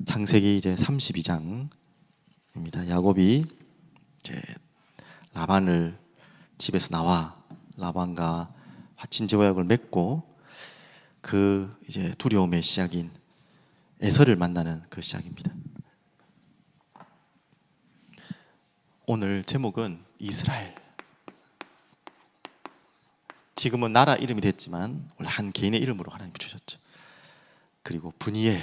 창세기 이제 32장입니다. 야곱이 이제 라반을 집에서 나와 라반과 화친제약을 맺고 그 이제 두려움의 시작인 에서를 만나는 그 시작입니다. 오늘 제목은 이스라엘. 지금은 나라 이름이 됐지만 원래 한 개인의 이름으로 하나님 붙여줬죠. 그리고 브니엘,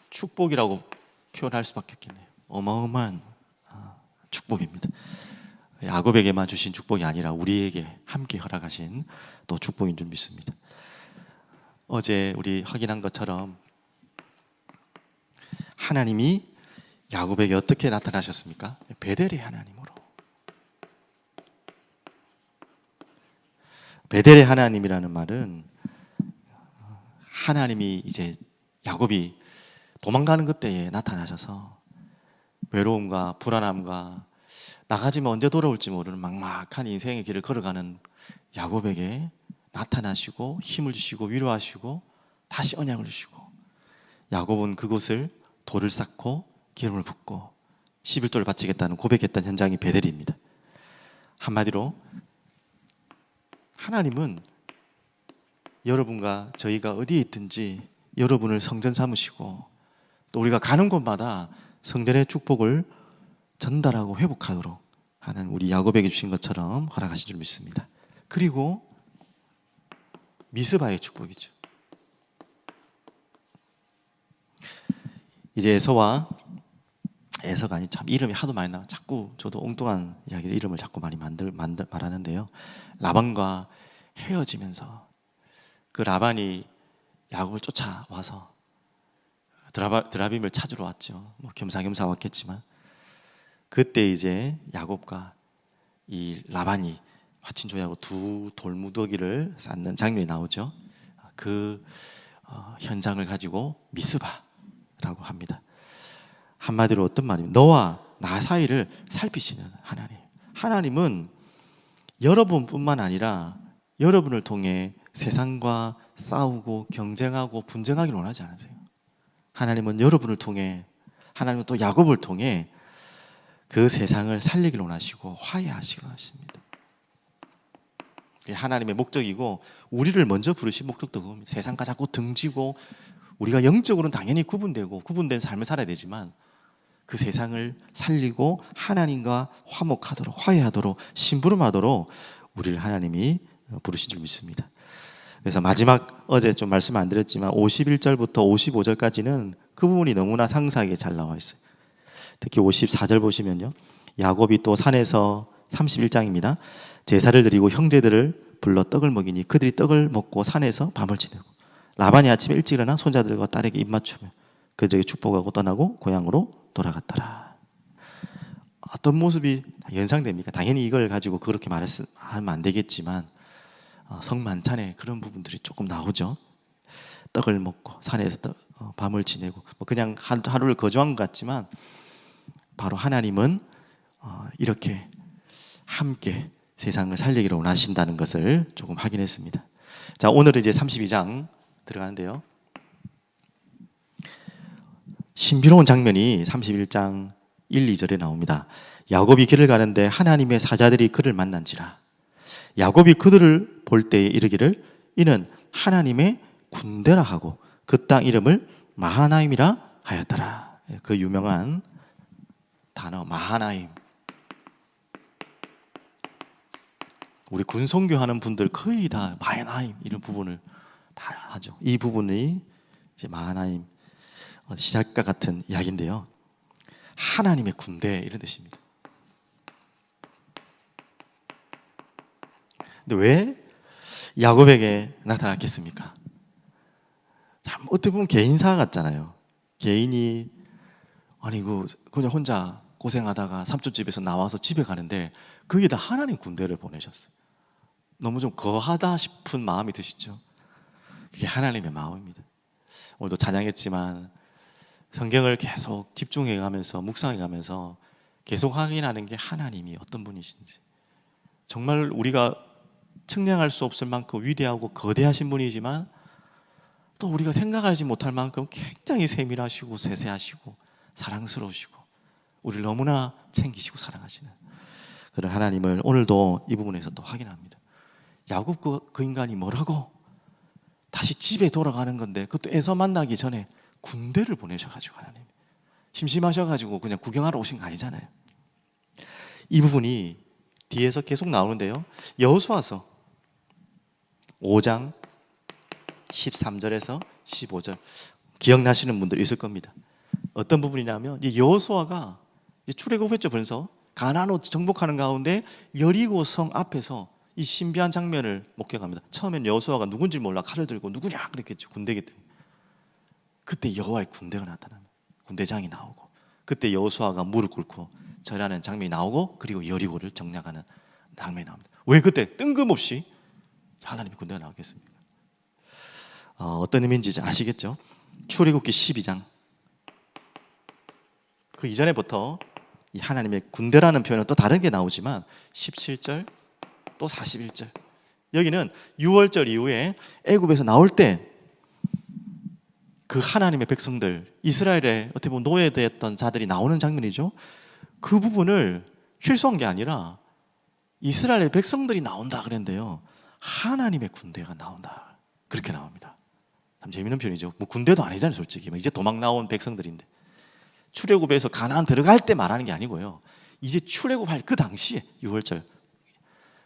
축복이라고 표현할 수밖에 없겠네요. 어마어마한 축복입니다. 야곱에게만 주신 축복이 아니라 우리에게 함께 허락하신 또 축복인 줄 믿습니다. 어제 우리 확인한 것처럼 하나님이 야곱에게 어떻게 나타나셨습니까? 베델의 하나님으로. 베델의 하나님이라는 말은 하나님이 이제 야곱이 도망가는 그때에 나타나셔서 외로움과 불안함과 나가지면 언제 돌아올지 모르는 막막한 인생의 길을 걸어가는 야곱에게 나타나시고 힘을 주시고 위로하시고 다시 언약을 주시고, 야곱은 그곳을 돌을 쌓고 기름을 붓고 11조를 바치겠다는 고백했던 현장이 베델입니다. 한마디로 하나님은 여러분과 저희가 어디에 있든지 여러분을 성전 삼으시고 또 우리가 가는 곳마다 성전의 축복을 전달하고 회복하도록 하는 우리 야곱에게 주신 것처럼 허락하신 줄 믿습니다. 그리고 미스바의 축복이죠. 이제 에서가 아니 참 이름이 하도 많이 나와 자꾸 저도 엉뚱한 이야기를 이름을 자꾸 많이 말하는데요. 라반과 헤어지면서 그 라반이 야곱을 쫓아와서 드라빔을 찾으러 왔죠. 뭐 겸사겸사 왔겠지만 그때 이제 야곱과 이 라반이 화친조약으로 두 돌무더기를 쌓는 장면이 나오죠. 그 현장을 가지고 미스바라고 합니다. 한마디로 어떤 말입니까? 너와 나 사이를 살피시는 하나님. 하나님은 여러분뿐만 아니라 여러분을 통해 세상과 싸우고 경쟁하고 분쟁하기를 원하지 않으세요. 하나님은 여러분을 통해, 하나님은 또 야곱을 통해 그 세상을 살리기를 원하시고 화해하시기를 원하십니다. 그게 하나님의 목적이고 우리를 먼저 부르신 목적도 그겁니다. 세상과 자꾸 등지고 우리가 영적으로는 당연히 구분된 삶을 살아야 되지만 그 세상을 살리고 하나님과 화목하도록 화해하도록 심부름하도록 우리를 하나님이 부르신 줄 믿습니다. 그래서 마지막 어제 좀 말씀 안 드렸지만 51절부터 55절까지는 그 부분이 너무나 상세하게 잘 나와 있어요. 특히 54절 보시면요, 야곱이 또 산에서 31장입니다. 제사를 드리고 형제들을 불러 떡을 먹이니 그들이 떡을 먹고 산에서 밤을 지내고 라반이 아침에 일찍 일어나 손자들과 딸에게 입맞추며 그들에게 축복하고 떠나고 고향으로 돌아갔더라. 어떤 모습이 연상됩니까? 당연히 이걸 가지고 그렇게 말하면 안 되겠지만 성만찬에 그런 부분들이 조금 나오죠. 떡을 먹고 산에서 밤을 지내고 뭐 그냥 하루를 거주한 것 같지만 바로 하나님은 이렇게 함께 세상을 살리기를 원하신다는 것을 조금 확인했습니다. 자, 오늘은 이제 32장 들어가는데요. 신비로운 장면이 31장 1, 2절에 나옵니다. 야곱이 길을 가는데 하나님의 사자들이 그를 만난지라. 야곱이 그들을 볼 때에 이르기를 이는 하나님의 군대라 하고 그 땅 이름을 마하나임이라 하였더라. 그 유명한 단어 마하나임. 우리 군성교하는 분들 거의 다 마하나임 이런 부분을 다 하죠. 이 부분이 이제 마하나임 시작과 같은 이야기인데요. 하나님의 군대 이런 뜻입니다. 근데 왜 야곱에게 나타났겠습니까? 참 어떻게 보면 개인사 같잖아요. 개인이 아니 그냥 혼자 고생하다가 삼촌집에서 나와서 집에 가는데 거기다 하나님 군대를 보내셨어요. 너무 좀 거하다 싶은 마음이 드시죠? 그게 하나님의 마음입니다. 오늘도 찬양했지만 성경을 계속 집중해가면서 묵상해가면서 계속 확인하는 게 하나님이 어떤 분이신지, 정말 우리가 측량할 수 없을 만큼 위대하고 거대하신 분이지만 또 우리가 생각하지 못할 만큼 굉장히 세밀하시고 세세하시고 사랑스러우시고 우리를 너무나 챙기시고 사랑하시는 그런 하나님을 오늘도 이 부분에서 또 확인합니다. 야곱 그 인간이 뭐라고? 다시 집에 돌아가는 건데 그것도 에서 만나기 전에 군대를 보내셔가지고 하나님 심심하셔가지고 그냥 구경하러 오신 거 아니잖아요. 이 부분이 뒤에서 계속 나오는데요. 여호수아서 5장 13절에서 15절 기억나시는 분들 있을 겁니다. 어떤 부분이냐면 여호수아가 출애굽했죠. 벌써 가나안으로 정복하는 가운데 여리고 성 앞에서 이 신비한 장면을 목격합니다. 처음엔 여호수아가 누군지 몰라 칼을 들고 누구냐 그랬겠죠. 군대기 때문에. 그때 여호와의 군대가 나타납니다. 군대장이 나오고 그때 여호수아가 무릎 꿇고 절하는 장면이 나오고 그리고 여리고를 정략하는 장면이 나옵니다. 왜 그때 뜬금없이 하나님의 군대가 나오겠습니까? 어떤 의미인지 아시겠죠? 출애굽기 12장 그 이전에부터 이 하나님의 군대라는 표현은 또 다른 게 나오지만 17절 또 41절 여기는 6월절 이후에 애굽에서 나올 때 그 하나님의 백성들 이스라엘에 어떻게 보면 노예되었던 자들이 나오는 장면이죠. 그 부분을 실수한 게 아니라 이스라엘의 백성들이 나온다 그랬는데요. 하나님의 군대가 나온다 그렇게 나옵니다. 참 재밌는 표현이죠. 뭐 군대도 아니잖아요. 솔직히 이제 도망 나온 백성들인데 출애굽에서 가나안 들어갈 때 말하는 게 아니고요. 이제 출애굽할 그 당시에 6월절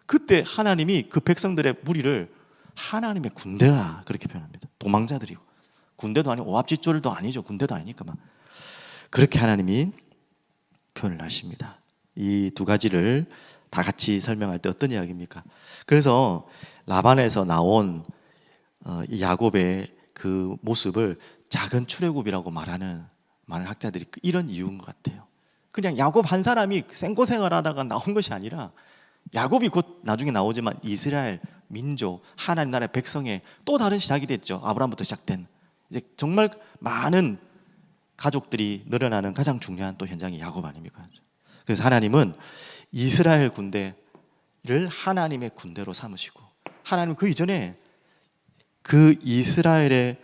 그때 하나님이 그 백성들의 무리를 하나님의 군대라 그렇게 표현합니다. 도망자들이고 군대도 아니고 오합지졸도 아니죠. 군대도 아니니까 막 그렇게 하나님이 표현을 하십니다. 이 두 가지를 다 같이 설명할 때 어떤 이야기입니까? 그래서 라반에서 나온 이 야곱의 그 모습을 작은 출애굽이라고 말하는 많은 학자들이 이런 이유인 것 같아요. 그냥 야곱 한 사람이 생고생을 하다가 나온 것이 아니라 야곱이 곧 나중에 나오지만 이스라엘 민족 하나님 나라의 백성의 또 다른 시작이 됐죠. 아브라함부터 시작된 이제 정말 많은 가족들이 늘어나는 가장 중요한 또 현장이 야곱 아닙니까? 그래서 하나님은 이스라엘 군대를 하나님의 군대로 삼으시고 하나님은 그 이전에 그 이스라엘의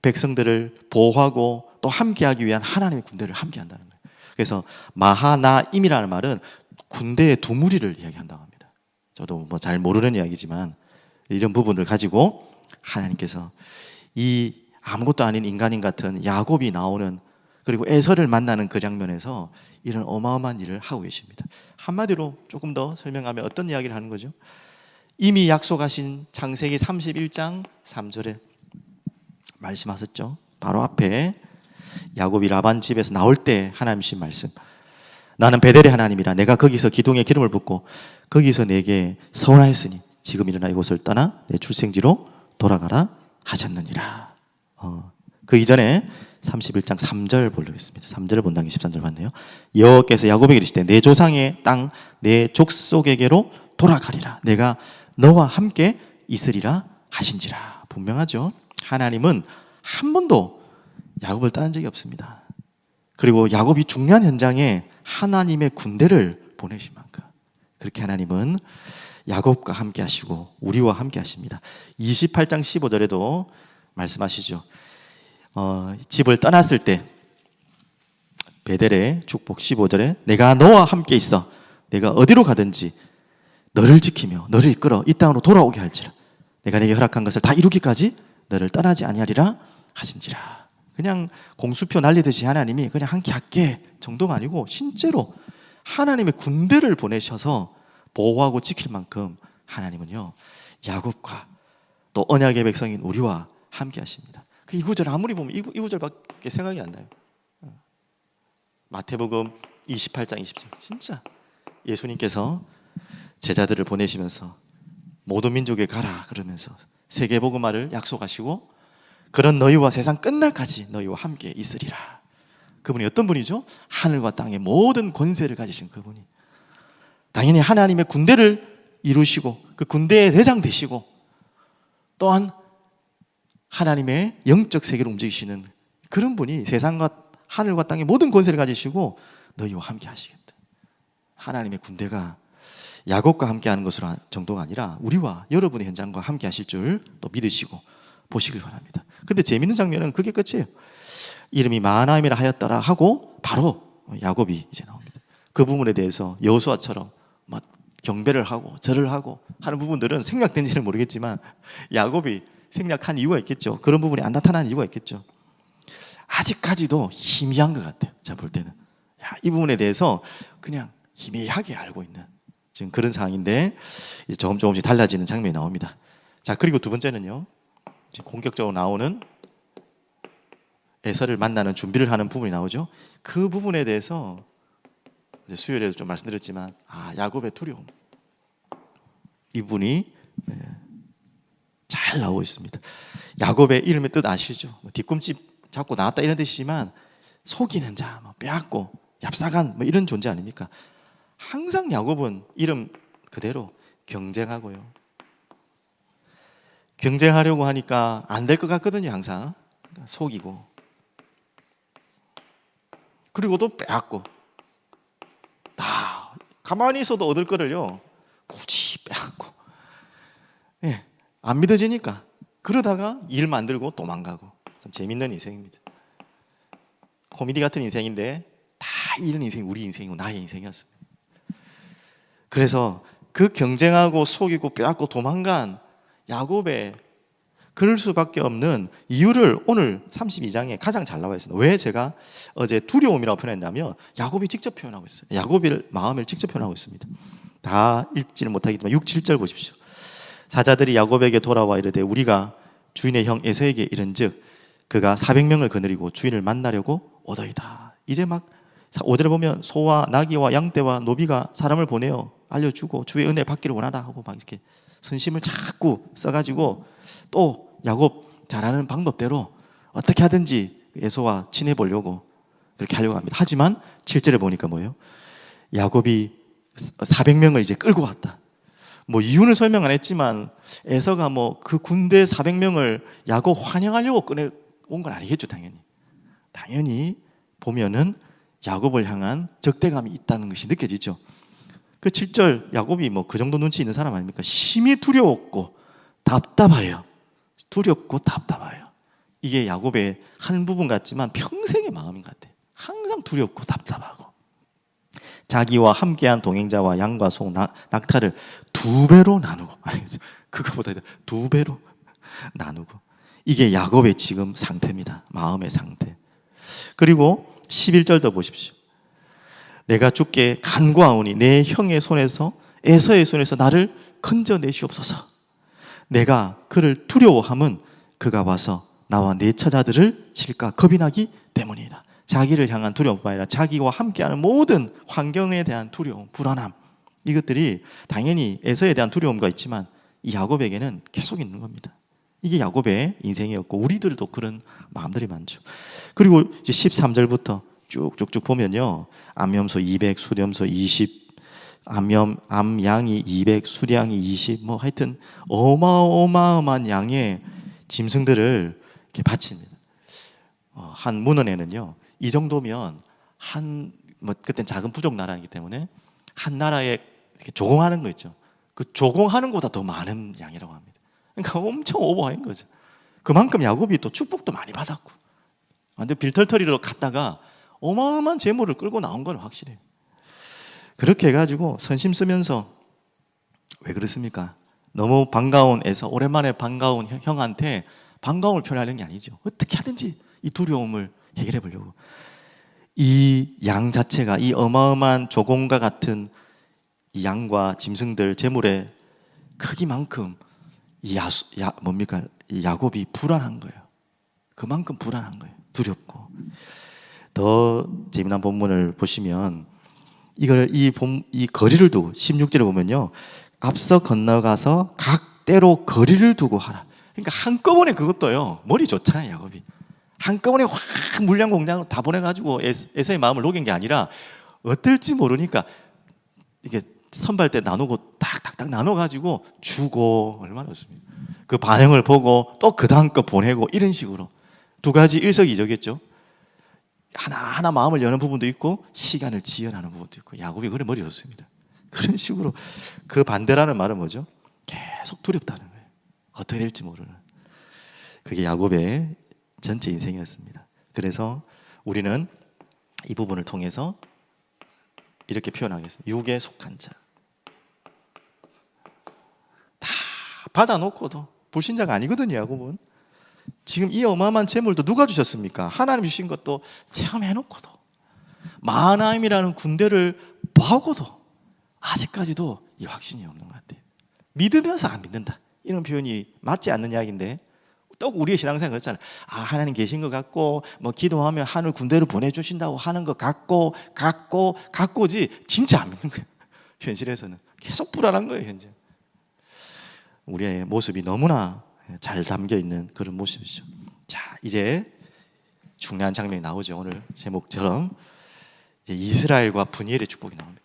백성들을 보호하고 또 함께하기 위한 하나님의 군대를 함께한다는 거예요. 그래서 마하나임이라는 말은 군대의 두 무리를 이야기한다고 합니다. 저도 뭐 잘 모르는 이야기지만 이런 부분을 가지고 하나님께서 이 아무것도 아닌 인간인 같은 야곱이 나오는 그리고 에서를 만나는 그 장면에서 이런 어마어마한 일을 하고 계십니다. 한마디로 조금 더 설명하면 어떤 이야기를 하는 거죠? 이미 약속하신 창세기 31장 3절에 말씀하셨죠. 바로 앞에 야곱이 라반 집에서 나올 때 하나님 주신 말씀. 나는 베델의 하나님이라 내가 거기서 기둥에 기름을 붓고 거기서 내게 서원하였으니 지금 일어나 이곳을 떠나 내 출생지로 돌아가라 하셨느니라. 그 이전에 31장 3절 보려겠습니다. 3절을 본다는 게 13절 맞네요. 여호와께서 야곱에게 이르시되 내 조상의 땅 내 족속에게로 돌아가리라. 내가 너와 함께 있으리라 하신지라. 분명하죠. 하나님은 한 번도 야곱을 떠난 적이 없습니다. 그리고 야곱이 중요한 현장에 하나님의 군대를 보내신 만큼 그렇게 하나님은 야곱과 함께 하시고 우리와 함께 하십니다. 28장 15절에도 말씀하시죠. 집을 떠났을 때 베델의 축복 15절에 내가 너와 함께 있어 내가 어디로 가든지 너를 지키며 너를 이끌어 이 땅으로 돌아오게 할지라 내가 내게 허락한 것을 다 이루기까지 너를 떠나지 아니하리라 하신지라. 그냥 공수표 날리듯이 하나님이 그냥 함께 할게 정도가 아니고 실제로 하나님의 군대를 보내셔서 보호하고 지킬 만큼 하나님은요 야곱과 또 언약의 백성인 우리와 함께 하십니다. 이 구절 아무리 보면 이 구절밖에 생각이 안 나요. 마태복음 28장 20절 진짜 예수님께서 제자들을 보내시면서 모든 민족에 가라 그러면서 세계복음화를 약속하시고 그런 너희와 세상 끝날까지 너희와 함께 있으리라. 그분이 어떤 분이죠? 하늘과 땅의 모든 권세를 가지신 그분이 당연히 하나님의 군대를 이루시고 그 군대의 대장 되시고 또한 하나님의 영적 세계를 움직이시는 그런 분이 세상과 하늘과 땅의 모든 권세를 가지시고 너희와 함께 하시겠다. 하나님의 군대가 야곱과 함께하는 것으로 정도가 아니라 우리와 여러분의 현장과 함께하실 줄 또 믿으시고 보시길 바랍니다. 근데 재밌는 장면은 그게 끝이에요. 이름이 마하나임이라 하였더라 하고 바로 야곱이 이제 나옵니다. 그 부분에 대해서 여호수아처럼 막 경배를 하고 절을 하고 하는 부분들은 생략된지는 모르겠지만 야곱이 생략한 이유가 있겠죠. 그런 부분이 안 나타난 이유가 있겠죠. 아직까지도 희미한 것 같아요. 제가 볼 때는 이 부분에 대해서 그냥 희미하게 알고 있는 지금 그런 상황인데 이제 조금씩 달라지는 장면이 나옵니다. 자, 그리고 두 번째는요, 공격적으로 나오는 에서를 만나는 준비를 하는 부분이 나오죠. 그 부분에 대해서 수요일에도 좀 말씀드렸지만 야곱의 두려움, 이 부분이 잘 나오고 있습니다. 야곱의 이름의 뜻 아시죠? 뒤꿈치 잡고 나왔다 이런 뜻이지만 속이는 자, 빼앗고 얍삭한 이런 존재 아닙니까? 항상 야곱은 이름 그대로 경쟁하고요. 경쟁하려고 하니까 안 될 것 같거든요. 항상 속이고 그리고 또 빼앗고 다 가만히 있어도 얻을 거를요 굳이 빼앗고 안 믿어지니까 그러다가 일 만들고 도망가고 참 재밌는 인생입니다. 코미디 같은 인생인데 다 이런 인생이 우리 인생이고 나의 인생이었습니다. 그래서 그 경쟁하고 속이고 빼앗고 도망간 야곱의 그럴 수밖에 없는 이유를 오늘 32장에 가장 잘 나와 있습니다. 왜 제가 어제 두려움이라고 표현했냐면 야곱이 직접 표현하고 있어요. 야곱의 마음을 직접 표현하고 있습니다. 다 읽지는 못하겠지만 6, 7절 보십시오. 사자들이 야곱에게 돌아와 이르되 우리가 주인의 형 에서에게 이른즉 그가 400명을 거느리고 주인을 만나려고 오더이다. 이제 막 5절에 보면 소와 나귀와 양떼와 노비가 사람을 보내어 알려주고 주의 은혜 받기를 원하다 하고 막 이렇게 선심을 자꾸 써가지고 또 야곱 잘하는 방법대로 어떻게 하든지 에서와 친해 보려고 그렇게 하려고 합니다. 하지만 7절에 보니까 뭐예요? 야곱이 400명을 이제 끌고 왔다. 이유는 설명 안 했지만 에서가 그 군대 400명을 야곱 환영하려고 꺼내온 건 아니겠죠. 당연히 보면은 야곱을 향한 적대감이 있다는 것이 느껴지죠. 그 7절 야곱이 그 정도 눈치 있는 사람 아닙니까? 심히 두려웠고 답답해요. 두렵고 답답해요. 이게 야곱의 한 부분 같지만 평생의 마음인 것 같아요. 항상 두렵고 답답하고 자기와 함께한 동행자와 양과 소, 낙타를 2배로 나누고 그거보다 2배로 나누고 이게 야곱의 지금 상태입니다. 마음의 상태. 그리고 11절도 보십시오. 내가 주께 간구하오니 내 형의 손에서 에서의 손에서 나를 건져내시옵소서. 내가 그를 두려워함은 그가 와서 나와 내 처자들을 칠까 겁이 나기 때문이다. 자기를 향한 두려움뿐 아니라 자기와 함께하는 모든 환경에 대한 두려움, 불안함, 이것들이 당연히 에서에 대한 두려움과 있지만 이 야곱에게는 계속 있는 겁니다. 이게 야곱의 인생이었고 우리들도 그런 마음들이 많죠. 그리고 이제 13절부터 쭉쭉쭉 보면요, 암염소 200, 수렴소 20, 암양이 200, 수량이 20, 하여튼 어마어마한 양의 짐승들을 이렇게 바칩니다. 한 문헌에는요, 이 정도면 그땐 작은 부족 나라이기 때문에 한 나라에 이렇게 조공하는 거 있죠. 그 조공하는 것보다 더 많은 양이라고 합니다. 그러니까 엄청 오버한 거죠. 그만큼 야곱이 또 축복도 많이 받았고, 완전 빌털터리로 갔다가 어마어마한 재물을 끌고 나온 건 확실해요. 그렇게 해가지고 선심 쓰면서 왜 그렇습니까? 너무 반가운 에서 오랜만에 반가운 형한테 반가움을 표현하는 게 아니죠. 어떻게 하든지 이 두려움을 해결해 보려고. 이 양 자체가 이 어마어마한 조공과 같은 이 양과 짐승들 재물의 크기만큼 이 야곱이 불안한 거예요. 그만큼 불안한 거예요. 두렵고. 더 재미난 본문을 보시면 이 거리를 두고 16절에 보면요, 앞서 건너가서 각 때로 거리를 두고 하라. 그러니까 한꺼번에 그것도요, 머리 좋잖아요. 야곱이 한꺼번에 확 물량 공장으로 다 보내가지고 에서의 마음을 녹인 게 아니라 어떨지 모르니까 이게 선발 때 나누고 딱딱딱 나눠가지고 주고, 얼마나 좋습니까? 그 반응을 보고 또 그 다음 거 보내고, 이런 식으로 두 가지 일석이조겠죠. 하나하나 마음을 여는 부분도 있고 시간을 지연하는 부분도 있고. 야곱이 그래 머리 좋습니다. 그런 식으로 그 반대라는 말은 뭐죠? 계속 두렵다는 거예요. 어떻게 될지 모르는. 그게 야곱의 전체 인생이었습니다. 그래서 우리는 이 부분을 통해서 이렇게 표현하겠습니다. 육에 속한 자. 다 받아놓고도 불신자가 아니거든요, 야곱은. 지금 이 어마어마한 재물도 누가 주셨습니까? 하나님 주신 것도 체험해놓고도, 마하나임이라는 군대를 봐고도 아직까지도 이 확신이 없는 것 같아요. 믿으면서 안 믿는다, 이런 표현이 맞지 않는 이야기인데, 또 우리의 신앙생활 그렇잖아요. 하나님 계신 것 같고, 뭐 기도하면 하늘 군대를 보내주신다고 하는 것 같고지 진짜 안 믿는 거예요. 현실에서는 계속 불안한 거예요. 현재 우리의 모습이 너무나 잘 담겨 있는 그런 모습이죠. 자, 이제 중요한 장면이 나오죠. 오늘 제목처럼 이제 이스라엘과 분이엘의 축복이 나옵니다.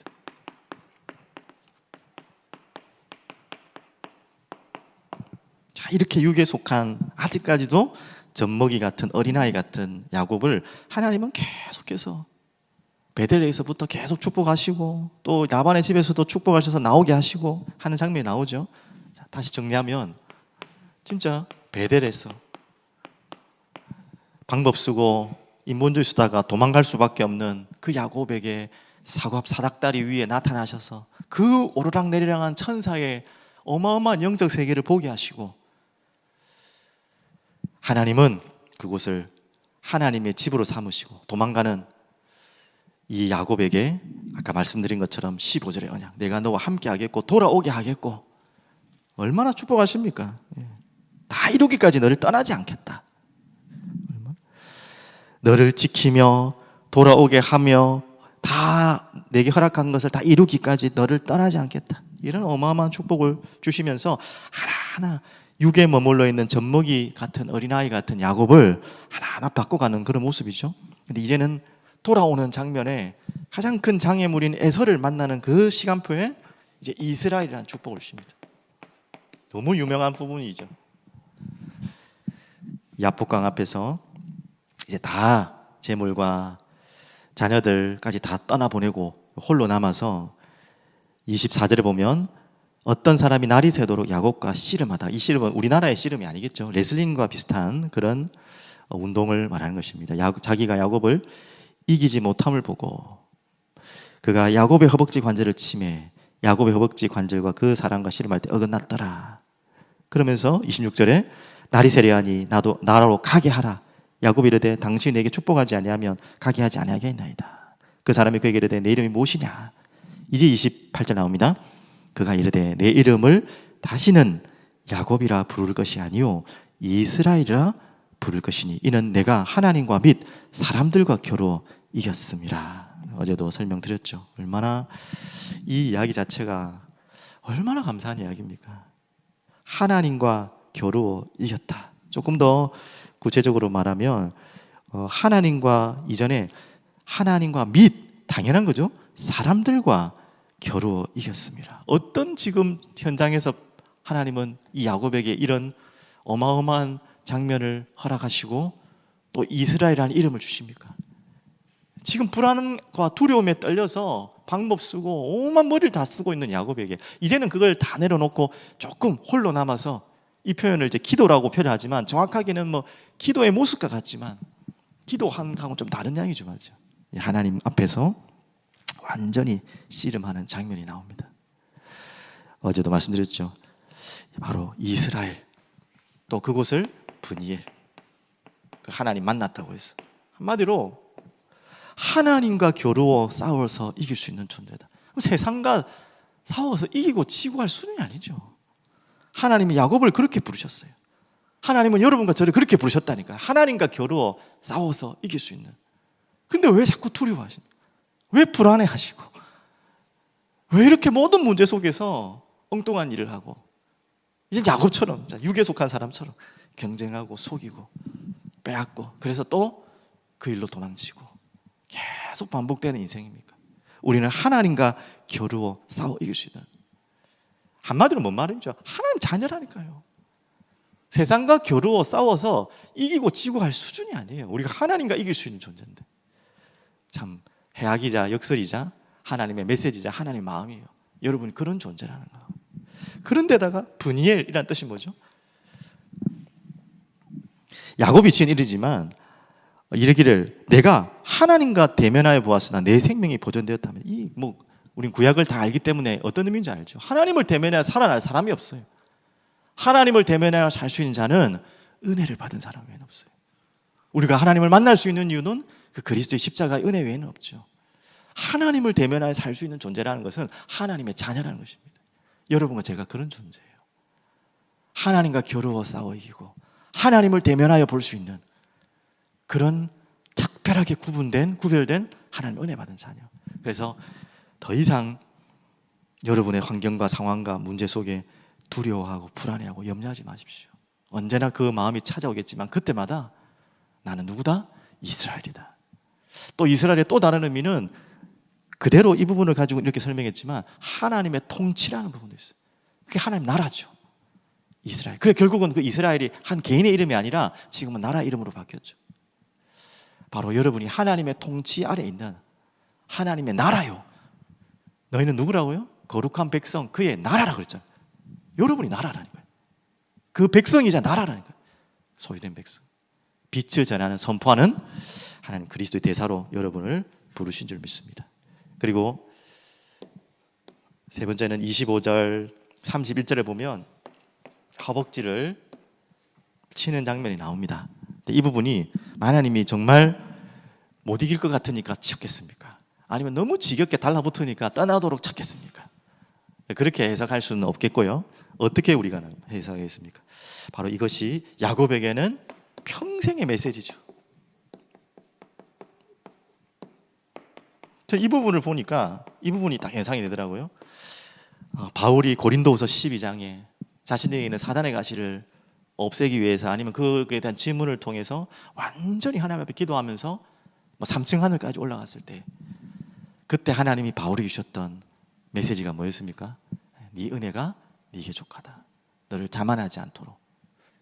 자, 이렇게 육에 속한 아직까지도 젖먹이 같은 어린아이 같은 야곱을 하나님은 계속해서 베들레헴에서부터 계속 축복하시고, 또 라반의 집에서도 축복하셔서 나오게 하시고 하는 장면이 나오죠. 자, 다시 정리하면 진짜 베델에서 방법 쓰고 인본주의 쓰다가 도망갈 수밖에 없는 그 야곱에게 사닥다리 위에 나타나셔서 그 오르락내리락한 천사의 어마어마한 영적 세계를 보게 하시고, 하나님은 그곳을 하나님의 집으로 삼으시고, 도망가는 이 야곱에게 아까 말씀드린 것처럼 15절의 언약, 내가 너와 함께 하겠고 돌아오게 하겠고, 얼마나 축복하십니까? 다 이루기까지 너를 떠나지 않겠다. 너를 지키며 돌아오게 하며 다 내게 허락한 것을 다 이루기까지 너를 떠나지 않겠다. 이런 어마어마한 축복을 주시면서 하나하나 육에 머물러 있는 젖먹이 같은 어린아이 같은 야곱을 하나하나 바꿔가는 그런 모습이죠. 근데 이제는 돌아오는 장면에 가장 큰 장애물인 에서를 만나는 그 시간표에 이제 이스라엘이라는 축복을 주십니다. 너무 유명한 부분이죠. 야복강 앞에서 이제 다 재물과 자녀들까지 다 떠나보내고 홀로 남아서 24절에 보면 어떤 사람이 날이 새도록 야곱과 씨름하다. 이 씨름은 우리나라의 씨름이 아니겠죠. 레슬링과 비슷한 그런 운동을 말하는 것입니다. 자기가 야곱을 이기지 못함을 보고 그가 야곱의 허벅지 관절을 치매 야곱의 허벅지 관절과 그 사람과 씨름할 때 어긋났더라. 그러면서 26절에 날이 새려하니 나로 가게 하라. 야곱이 이르되 당신이 내게 축복하지 아니하면 가게 하지 아니하겠나이다. 그 사람이 그에게 이르되 내 이름이 무엇이냐. 이제 28절 나옵니다. 그가 이르되 내 이름을 다시는 야곱이라 부를 것이 아니요 이스라엘이라 부를 것이니 이는 내가 하나님과 및 사람들과 겨루어 이겼음이라. 어제도 설명드렸죠. 얼마나 이 이야기 자체가 얼마나 감사한 이야기입니까? 하나님과 겨루어 이겼다. 조금 더 구체적으로 말하면 하나님과 이전에 하나님과 및 당연한 거죠. 사람들과 겨루어 이겼습니다. 어떤 지금 현장에서 하나님은 이 야곱에게 이런 어마어마한 장면을 허락하시고 또 이스라엘이라는 이름을 주십니까? 지금 불안과 두려움에 떨려서 방법 쓰고 오만 머리를 다 쓰고 있는 야곱에게 이제는 그걸 다 내려놓고 조금 홀로 남아서, 이 표현을 이제 기도라고 표현하지만 정확하게는 뭐 기도의 모습과 같지만 기도하고는 좀 다른 이야기죠, 맞죠? 하나님 앞에서 완전히 씨름하는 장면이 나옵니다. 어제도 말씀드렸죠. 바로 이스라엘, 또 그곳을 분이엘, 하나님 만났다고 했어. 한마디로 하나님과 겨루어 싸워서 이길 수 있는 존재다. 그럼 세상과 싸워서 이기고 지고 할 수는 아니죠. 하나님이 야곱을 그렇게 부르셨어요. 하나님은 여러분과 저를 그렇게 부르셨다니까. 하나님과 겨루어 싸워서 이길 수 있는. 근데 왜 자꾸 두려워하십니까? 왜 불안해하시고 왜 이렇게 모든 문제 속에서 엉뚱한 일을 하고, 이제 야곱처럼 육에 속한 사람처럼 경쟁하고 속이고 빼앗고, 그래서 또 그 일로 도망치고 계속 반복되는 인생입니까? 우리는 하나님과 겨루어 싸워 이길 수 있는, 한마디로 뭔 말이죠? 하나님 자녀라니까요. 세상과 겨루어 싸워서 이기고 지고 할 수준이 아니에요. 우리가 하나님과 이길 수 있는 존재인데, 참 해악이자 역설이자 하나님의 메시지자 하나님의 마음이에요. 여러분 그런 존재라는 거예요. 그런데다가 브니엘이라는 뜻이 뭐죠? 야곱이 지은 일이지만 이르기를 내가 하나님과 대면하여 보았으나 내 생명이 보존되었다면, 우린 구약을 다 알기 때문에 어떤 의미인지 알죠. 하나님을 대면하여 살아날 사람이 없어요. 하나님을 대면하여 살 수 있는 자는 은혜를 받은 사람 외에는 없어요. 우리가 하나님을 만날 수 있는 이유는 그 그리스도의 십자가의 은혜 외에는 없죠. 하나님을 대면하여 살 수 있는 존재라는 것은 하나님의 자녀라는 것입니다. 여러분과 제가 그런 존재예요. 하나님과 겨루어 싸워 이기고 하나님을 대면하여 볼 수 있는 그런 특별하게 구별된 하나님 은혜 받은 자녀. 그래서 더 이상 여러분의 환경과 상황과 문제 속에 두려워하고 불안해하고 염려하지 마십시오. 언제나 그 마음이 찾아오겠지만 그때마다 나는 누구다? 이스라엘이다. 또 이스라엘의 또 다른 의미는 그대로 이 부분을 가지고 이렇게 설명했지만 하나님의 통치라는 부분도 있어요. 그게 하나님 나라죠. 이스라엘. 그래 결국은 그 이스라엘이 한 개인의 이름이 아니라 지금은 나라 이름으로 바뀌었죠. 바로 여러분이 하나님의 통치 아래 있는 하나님의 나라요. 너희는 누구라고요? 거룩한 백성, 그의 나라라고 그랬잖아요. 여러분이 나라라니까요. 그 백성이자 나라라니까요. 소유된 백성. 빛을 전하는, 선포하는 하나님 그리스도의 대사로 여러분을 부르신 줄 믿습니다. 그리고 세 번째는 25절 31절에 보면 허벅지를 치는 장면이 나옵니다. 이 부분이 하나님이 정말 못 이길 것 같으니까 쳤겠습니까? 아니면 너무 지겹게 달라붙으니까 떠나도록 쳤겠습니까? 그렇게 해석할 수는 없겠고요. 어떻게 우리가 해석하겠습니까? 바로 이것이 야곱에게는 평생의 메시지죠. 저 이 부분을 보니까 이 부분이 딱 연상이 되더라고요. 바울이 고린도후서 12장에 자신에게 있는 사단의 가시를 없애기 위해서 아니면 그에 대한 질문을 통해서 완전히 하나님 앞에 기도하면서 3층 하늘까지 올라갔을 때 그때 하나님이 바울에게 주셨던 메시지가 뭐였습니까? 네 은혜가 네게 족하다. 너를 자만하지 않도록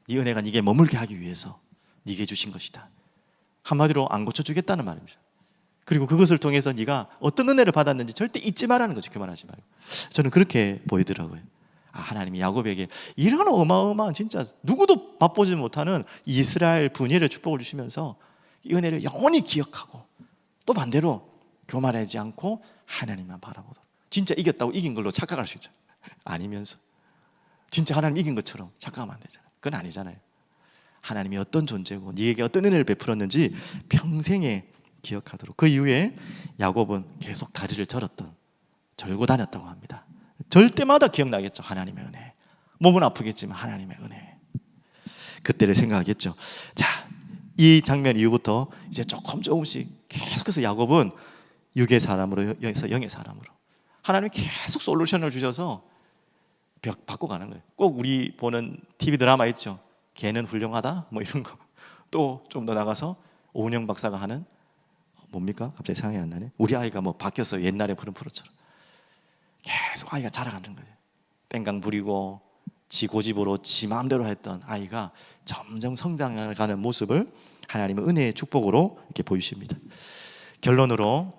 네 은혜가 네게 머물게 하기 위해서 네게 주신 것이다. 한마디로 안 고쳐주겠다는 말입니다. 그리고 그것을 통해서 네가 어떤 은혜를 받았는지 절대 잊지 말라는 거죠. 그만하지 말고. 저는 그렇게 보이더라고요. 하나님이 야곱에게 이런 어마어마한 진짜 누구도 맛보지 못하는 이스라엘 분열의 축복을 주시면서 이 은혜를 영원히 기억하고 또 반대로 교만하지 않고 하나님만 바라보도록. 진짜 이겼다고 이긴 걸로 착각할 수 있잖아요. 아니면서 진짜 하나님 이긴 것처럼 착각하면 안 되잖아요. 그건 아니잖아요. 하나님이 어떤 존재고 네게 어떤 은혜를 베풀었는지 평생에 기억하도록. 그 이후에 야곱은 계속 다리를 절고 다녔다고 합니다. 절 때마다 기억나겠죠. 하나님의 은혜. 몸은 아프겠지만 하나님의 은혜. 그때를 생각하겠죠. 자, 이 장면 이후부터 이제 조금씩 계속해서 야곱은 육의 사람으로 영의 사람으로 하나님이 계속 솔루션을 주셔서 바꿔가는 거예요. 꼭 우리 보는 TV 드라마 있죠. 걔는 훌륭하다 뭐 이런 거. 또 좀 더 나가서 오은영 박사가 하는 뭡니까? 갑자기 생각이 안 나네. 우리 아이가 뭐 바뀌었어요. 옛날에 그런 프로처럼. 계속 아이가 자라가는 거예요. 땡강 부리고 지 고집으로 지 마음대로 했던 아이가 점점 성장하는 모습을 하나님의 은혜의 축복으로 이렇게 보이십니다. 결론으로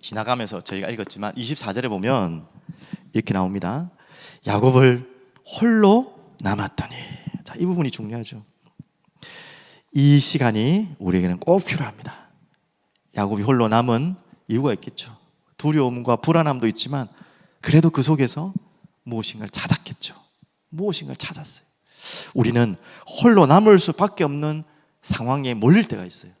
지나가면서 저희가 읽었지만 24절에 보면 이렇게 나옵니다. 야곱을 홀로 남았더니. 자, 이 부분이 중요하죠. 이 시간이 우리에게는 꼭 필요합니다. 야곱이 홀로 남은 이유가 있겠죠. 두려움과 불안함도 있지만 그래도 그 속에서 무엇인가를 찾았겠죠. 무엇인가를 찾았어요. 우리는 홀로 남을 수밖에 없는 상황에 몰릴 때가 있어요.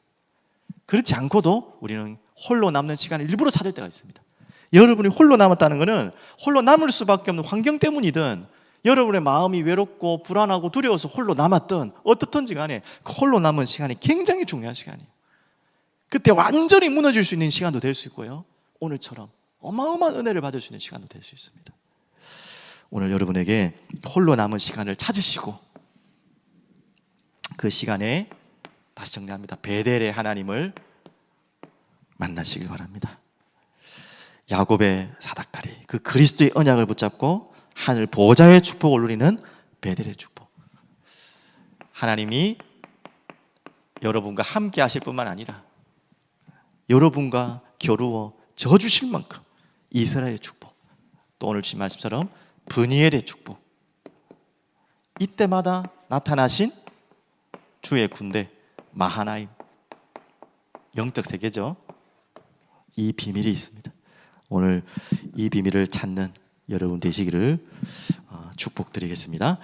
그렇지 않고도 우리는 홀로 남는 시간을 일부러 찾을 때가 있습니다. 여러분이 홀로 남았다는 것은 홀로 남을 수밖에 없는 환경 때문이든 여러분의 마음이 외롭고 불안하고 두려워서 홀로 남았든 어떻든지 간에 그 홀로 남은 시간이 굉장히 중요한 시간이에요. 그때 완전히 무너질 수 있는 시간도 될 수 있고요. 오늘처럼 어마어마한 은혜를 받을 수 있는 시간도 될 수 있습니다. 오늘 여러분에게 홀로 남은 시간을 찾으시고 그 시간에 다시 정리합니다. 베델의 하나님을 만나시길 바랍니다. 야곱의 사닥다리, 그 그리스도의 언약을 붙잡고 하늘 보좌의 축복을 누리는 베델의 축복. 하나님이 여러분과 함께 하실 뿐만 아니라 여러분과 겨루어 져주실 만큼 이스라엘의 축복, 또 오늘 주신 말씀처럼 브니엘의 축복. 이때마다 나타나신 주의 군대 마하나임, 영적 세계죠. 이 비밀이 있습니다. 오늘 이 비밀을 찾는 여러분 되시기를 축복드리겠습니다.